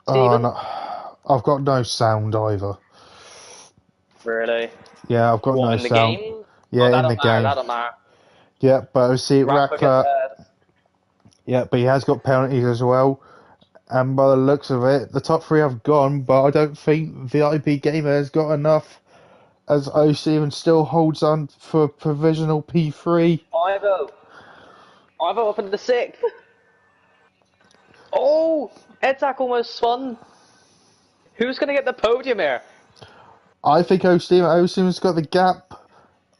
Oh, Stephen? no. I've got no sound either. Really? Yeah, I've got What, no in the sound. game? Yeah, Oh, that in the don't matter, game. that don't matter. Yeah, but I see Rackler gets Rackler. ahead. Yeah, but he has got penalties as well. And by the looks of it, the top three have gone, but I don't think VIP Gamer has got enough, as O Steven still holds on for provisional P3. Ivo. Ivo up into the sixth. Oh! Edzak almost spun. Who's going to get the podium here? I think O Steven's got the gap.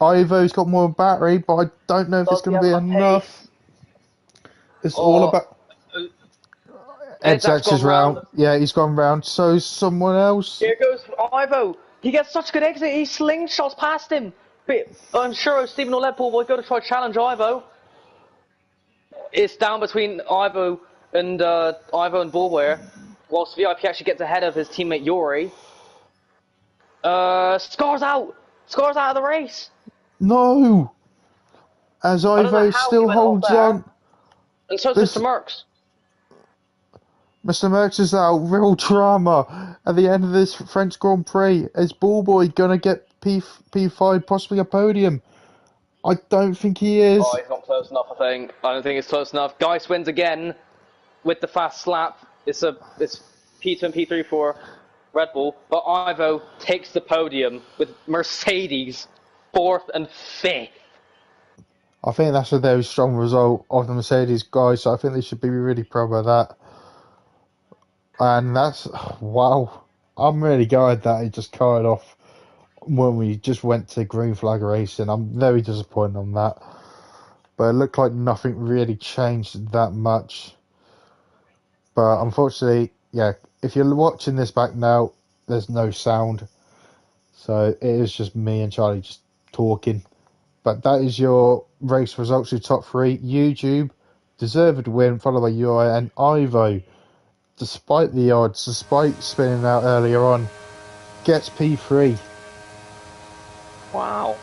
Ivo's got more battery, but I don't know if it's Does he going to have be enough enough. pace? It's all Oh, about Edzak's Edzak's gone round. round. Yeah, he's gone round. So's someone else. Here goes Ivo. He gets such good exit. He slingshots past him. But I'm sure Stephen Oledpool will go to try to challenge Ivo. It's down between Ivo and Bulwer, whilst VIP actually gets ahead of his teammate Yuri. Scar's out. Scar's out of the race. No! As I don't know Ivo how he still went off holds there. on. And so is Mr. This Merckx. Mr. Merckx is out. Real drama at the end of this French Grand Prix. Is Bullboy gonna get P5, possibly a podium? I don't think he Oh, is. he's not close enough, I think. I don't think it's close enough. Geist wins again with the fast slap. It's P2 and P3 for Red Bull. But Ivo takes the podium with Mercedes 4th and 5th. I think that's a very strong result of the Mercedes guys, so I think they should be really proud of that. And that's, wow. I'm really glad that he just carried off when we just went to green flag racing. I'm very disappointed on that. But it looked like nothing really changed that much. But unfortunately, yeah, if you're watching this back now, there's no sound. So it is just me and Charlie just talking. But that is your race results, your top three. YouTube, deserved win, followed by UI and Ivo. Despite the odds, despite spinning out earlier on, gets P3. Wow.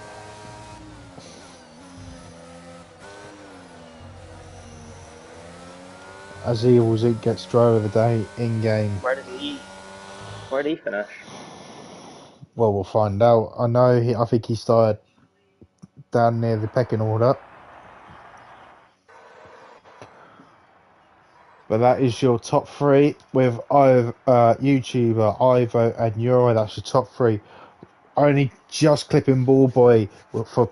As Evils it gets driver of the day in game. Where did he finish? Well, we'll find out. I think he started down near the pecking order. But that is your top three with YouTuber, Ivo, and Euro. That's your top three. Only just clipping Ballboy for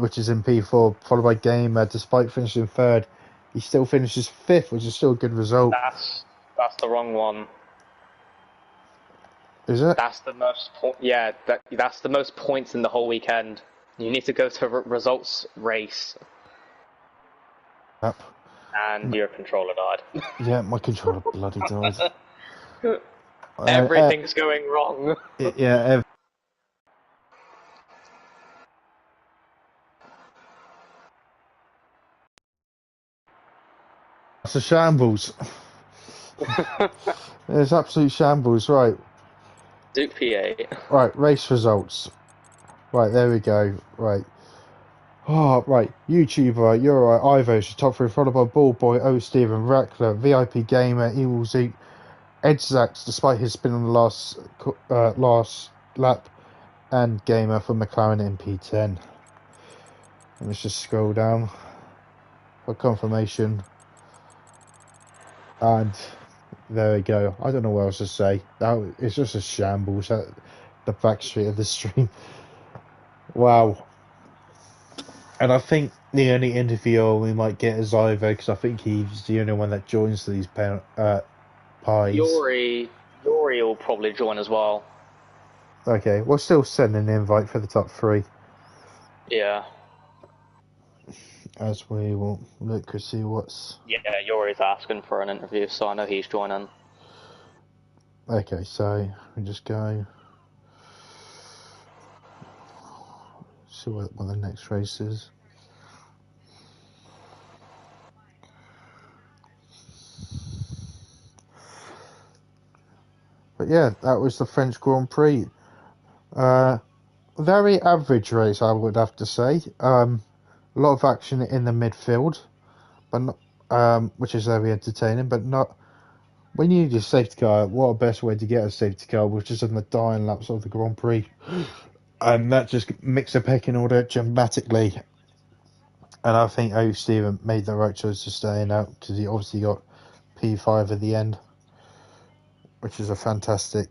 which is in P4, followed by Gamer. Despite finishing third, he still finishes fifth, which is still a good result. That's the wrong one. Is it? That's the most yeah, that's the most points in the whole weekend. You need to go to results race, Yep. and your controller died. Yeah, my controller bloody died. Everything's going wrong. Yeah. It's a shambles. It's absolute shambles. Right. Duke P8. Right. Race results. Right. There we go. Right. Oh, right. YouTuber, you're right. Ivo's top three, followed by Ballboy, O Steven, Rackler, VIP Gamer, Evil Zeep, Edzax, despite his spin on the last lap, and Gamer for McLaren in P10. Let's just scroll down for confirmation. And there we go. I don't know what else to say. It's just a shambles at the back street of the stream. Wow. And I think the only interviewer we might get is Ivo, because I think he's the only one that joins these pies. Yuri will probably join as well. Okay, we'll still send an invite for the top three. Yeah. As we will look to see what's... Yeah, Yuri's asking for an interview, so I know he's joining. Okay, so we just go... See what the next race is. But yeah, that was the French Grand Prix. Very average race, I would have to say. A lot of action in the midfield, but not, which is very entertaining, but not When you need a safety car, what a best way to get a safety car, which is in the dying laps of the Grand Prix. And that just makes the pecking order dramatically. And I think Steven made the right choice to staying out because he obviously got P5 at the end, which is a fantastic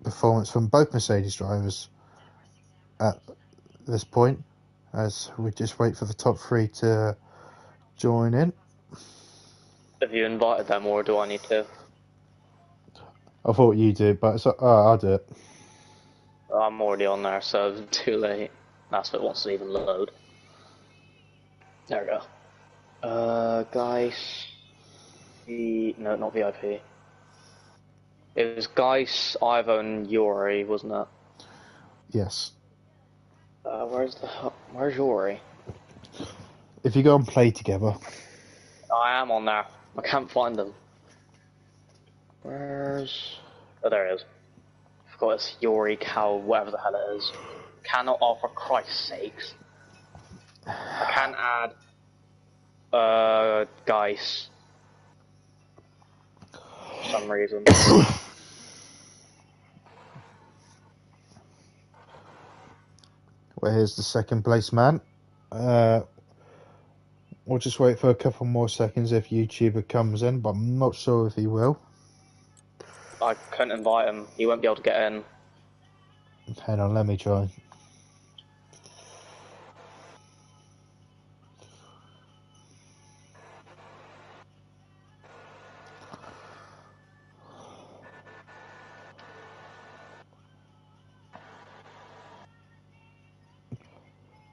performance from both Mercedes drivers at this point, as we just wait for the top three to join in. Have you invited them, or do I need to? I thought you did, but I'll do it. I'm already on there, so it's too late. That's what wants to even load. There we go. Guys. No, not VIP. It was Geis, Ivo, and Yuri, wasn't it? Yes. Where's Yuri? If you go and play together. I am on there. I can't find them. Oh, there it is. I forgot it's Yuri, Cow, whatever the hell it is. Cannot, oh, for Christ's sakes. I can't add, Geis. For some reason. Well, here's the second place man. We'll just wait for a couple more seconds if YouTuber comes in, but I'm not sure if he will. I couldn't invite him. He won't be able to get in. Hang on, let me try.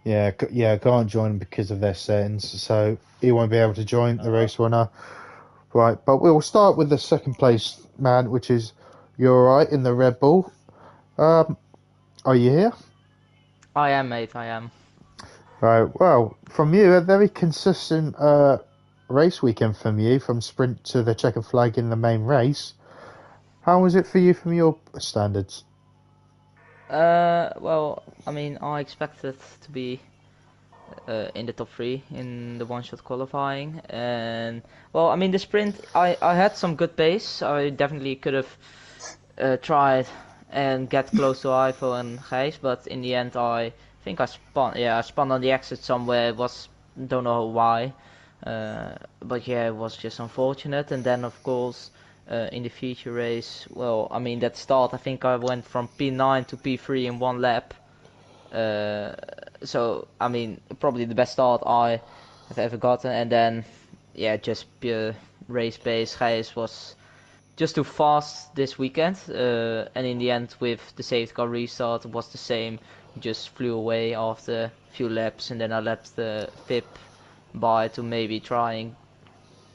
Yeah, I can't join because of their settings, so he won't be able to join the race winner. Right, but we'll start with the second place man, which is You're Right in the Red Bull. Are you here? I am, mate, I am. Right, well, from you, a very consistent race weekend from you, from sprint to the checkered flag in the main race. How was it for you from your standards? Well, I mean, I expected to be in the top three in the one-shot qualifying, and well, I mean, the sprint, I had some good pace. I definitely could have tried and get close to Ivo and Gijs, but in the end, I think I spun. Yeah, I spun on the exit somewhere. It was, don't know why, but yeah, it was just unfortunate. And then, of course. In the feature race, well, I mean that start, I think I went from P9 to P3 in one lap. So I mean probably the best start I have ever gotten. And then yeah, just pure race pace. Gijs was just too fast this weekend, and in the end with the safety car restart it was the same. He just flew away after a few laps, and then I let the FIP by to maybe try and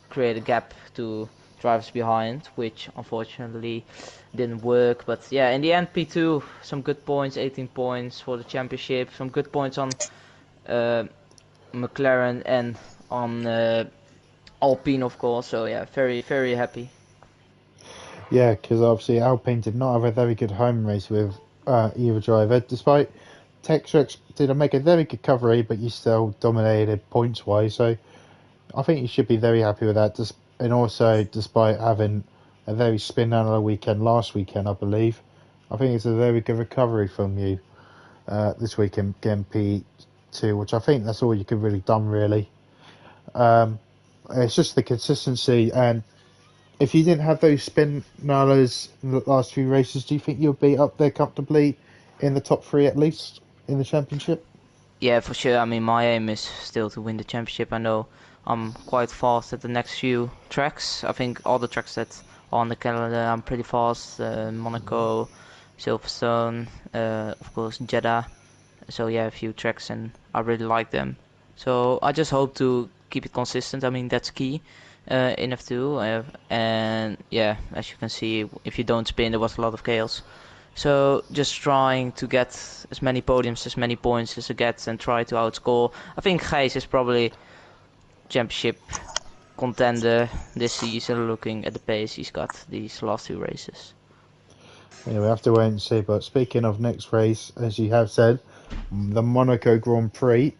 create a gap to drivers behind, which unfortunately didn't work. But yeah, in the end, P2, some good points, 18 points for the championship, some good points on McLaren and on Alpine, of course. So yeah, very, very happy. Yeah, because obviously Alpine did not have a very good home race with either driver, despite Texrex did make a very good recovery, but you still dominated points-wise, so I think you should be very happy with that. And also, despite having a very spin out of the weekend last weekend, I believe, I think it's a very good recovery from you this weekend, getting P2, which I think that's all you could really done, really. It's just the consistency, and if you didn't have those spin nailers in the last few races, do you think you'll be up there comfortably in the top three at least in the championship? Yeah, for sure. I mean, my aim is still to win the championship. I know I'm quite fast at the next few tracks. I think all the tracks that are on the calendar, I'm pretty fast. Monaco, Silverstone, of course, Jeddah. So yeah, a few tracks, and I really like them. So I just hope to keep it consistent. I mean, that's key in F2. And yeah, as you can see, if you don't spin, there was a lot of chaos. So just trying to get as many podiums, as many points as I get, and try to outscore. I think Gijs is probably championship contender this season, looking at the pace he's got these last two races. Yeah, we have to wait and see. But speaking of next race, as you have said, the Monaco Grand Prix,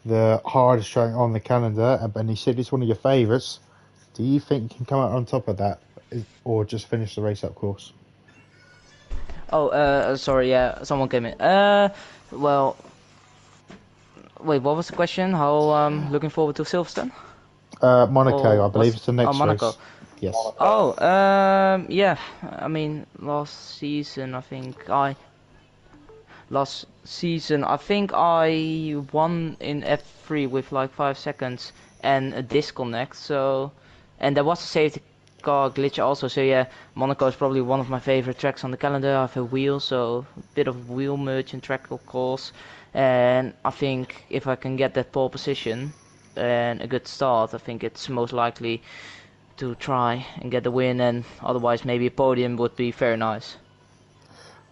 the hardest track on the calendar, and you said it's one of your favourites. Do you think you can come out on top of that or just finish the race up course? Oh, sorry, yeah, someone came in. Well, wait, what was the question? How looking forward to Silverstone? Monaco, I Or believe was it's the oh next Monaco? race. Yes. Oh, yeah. I mean, last season I think I won in F3 with like 5 seconds and a disconnect. So, and there was a safety car glitch also. So yeah, Monaco is probably one of my favorite tracks on the calendar. I have a wheel, so a bit of wheel merge and track of course. And I think if I can get that pole position and a good start, I think it's most likely to try and get the win, and otherwise maybe a podium would be very nice.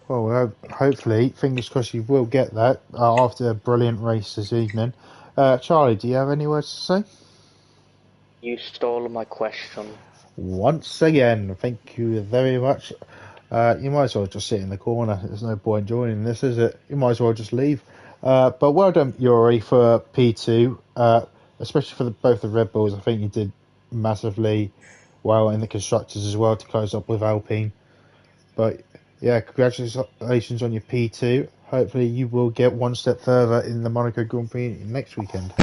Well, hopefully, fingers crossed you will get that after a brilliant race this evening. Charlie, do you have any words to say? You stole my question. Once again, thank you very much. You might as well just sit in the corner. There's no point joining this, is it? You might as well just leave. But well done, Yuri, for P2, especially for both the Red Bulls. I think you did massively well in the constructors as well to close up with Alpine. But yeah, congratulations on your P2. Hopefully, you will get one step further in the Monaco Grand Prix next weekend.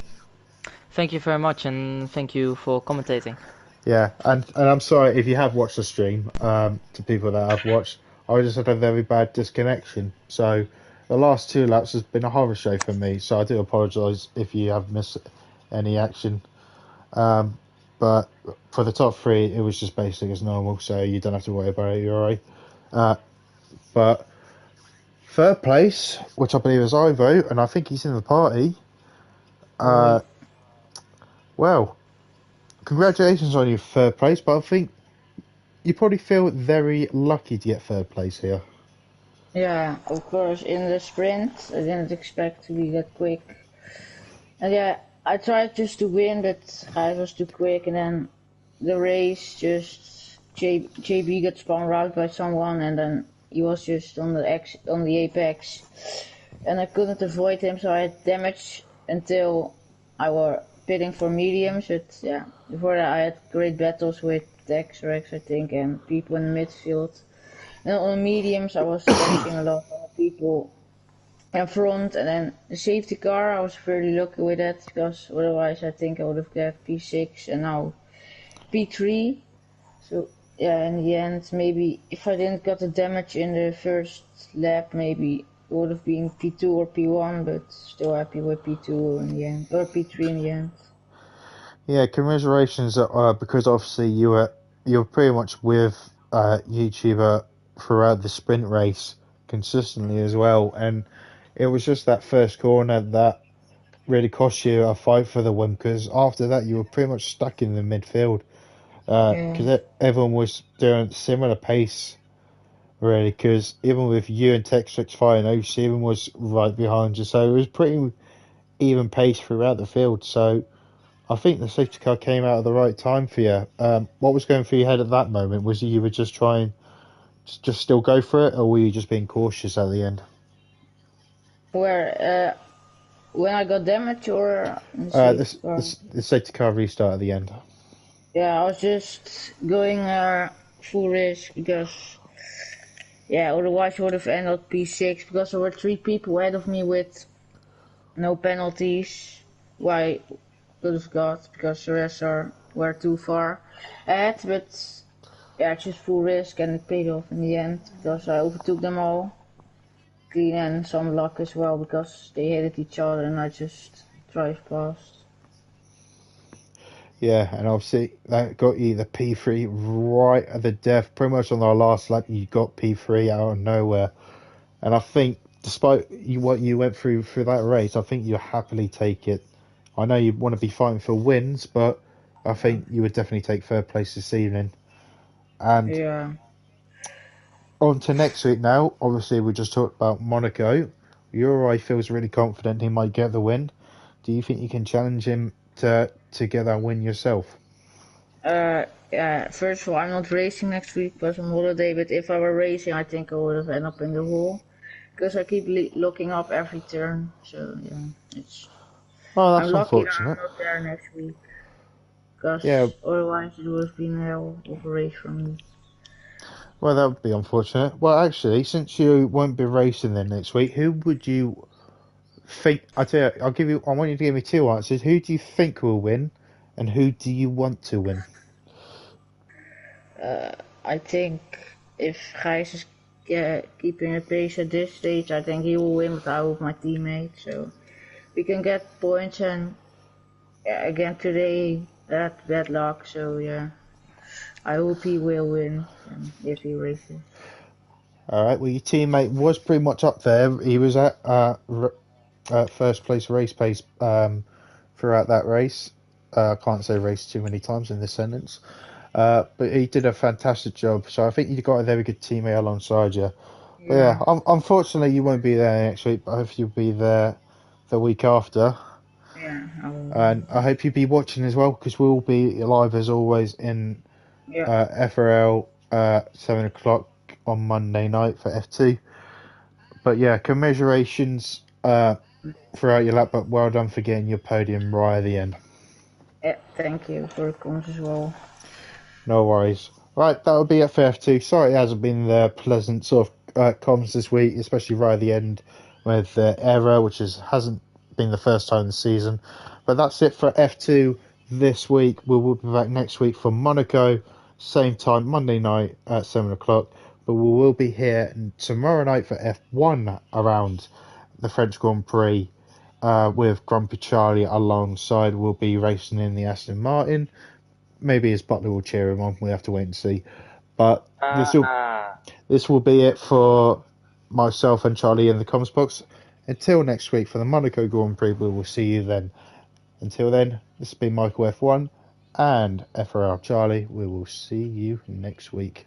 Thank you very much, and thank you for commentating. Yeah, and I'm sorry if you have watched the stream. To people that have watched, I just had a very bad disconnection. So the last 2 laps has been a horror show for me. So I do apologise if you have missed any action. Um, but for the top three, it was just basic as normal. So you don't have to worry about it. You're alright. Uh, but third place, which I believe is Ivo, and I think he's in the party. Uh, Oui. well, congratulations on your third place. But I think you probably feel very lucky to get third place here. Yeah, of course. In the sprint, I didn't expect to be that quick. And yeah, I tried just to win, but I was too quick. And then the race just JB got spun out by someone, and then he was just on the apex, and I couldn't avoid him, so I had damage until I were pitting for mediums. But yeah, before that I had great battles with Dex, Rex, I think, and people in the midfield. And on mediums, I was catching a lot of people in front, and then the safety car, I was fairly lucky with that because otherwise I think I would have got P6 and now P3. So yeah, in the end, maybe if I didn't got the damage in the first lap, maybe it would have been P2 or P1, but still happy with P2 in the end, or P3 in the end. Yeah, commiserations because obviously you were pretty much with YouTuber throughout the sprint race consistently as well, and it was just that first corner that really cost you a fight for the win. Because after that, you were pretty much stuck in the midfield Yeah, because everyone was doing a similar pace really. Because even with you and Textrix fighting, OC was right behind you, so it was pretty even pace throughout the field. So I think the safety car came out at the right time for you. What was going through your head at that moment? Was you were just trying, just still go for it, or were you just being cautious at the end? where when I got damage or in the Uh, safety this, car. this the safety car restart at the end. Yeah, I was just going full risk because yeah, otherwise I would have ended P6 because there were 3 people ahead of me with no penalties. Why could have got because the rest were too far ahead, but yeah, just full risk and it paid off in the end because I overtook them all. Clean and some luck as well because they hated each other and I just drive past. Yeah, and obviously that got you the P3 right at the death. Pretty much on our last lap, you got P3 out of nowhere. And I think, despite what you went through that race, I think you happily take it. I know you want to be fighting for wins, but I think you would definitely take third place this evening. And Yeah. on to next week now. Obviously, we just talked about Monaco. Uri feels really confident he might get the win. Do you think you can challenge him to get that win yourself? Yeah, first of all, I'm not racing next week because I'm on holiday, but if I were racing, I think I would have ended up in the hole because I keep looking up every turn. So, yeah, Oh, I'm that's lucky that unfortunate. I'm not there next week. Yeah, because otherwise it would have been a hell of a race for me. well, that would be unfortunate. Well, actually, since you won't be racing then next week, who would you think? I tell you, I'll give you. I want you to give me two answers. Who do you think will win, and who do you want to win? I think if Gijs is keeping a pace at this stage, I think he will win, but I hope my teammate. So we can get points, and again today that bad luck. So yeah, I hope he will win if he races. All right. Well, your teammate was pretty much up there. He was at first place race pace throughout that race. I can't say race too many times in this sentence. But he did a fantastic job. So I think you got a very good teammate alongside you. But yeah, Yeah, unfortunately you won't be there next week. But I hope you'll be there the week after. yeah, I will be. And I hope you'll be watching as well because we'll be live as always in Yeah, FRL 7 o'clock on Monday night for F2. But yeah, commiserations throughout your lap, but well done for getting your podium right at the end. yeah. Thank you for the comments as well. No worries. Right, that'll be it for F2. Sorry it hasn't been the pleasant sort of comms this week, especially right at the end with error, which hasn't been the first time this season. But that's it for F2 this week. We will be back next week for Monaco, same time, Monday night at 7 o'clock. But we will be here tomorrow night for F1 around the French Grand Prix with Grumpy Charlie alongside. We'll be racing in the Aston Martin. Maybe his butler will cheer him on. We have to wait and see. But this will be it for myself and Charlie in the comms box. Until next week for the Monaco Grand Prix, we will see you then. Until then, this has been Michael F1 and FRL Charlie. We will see you next week.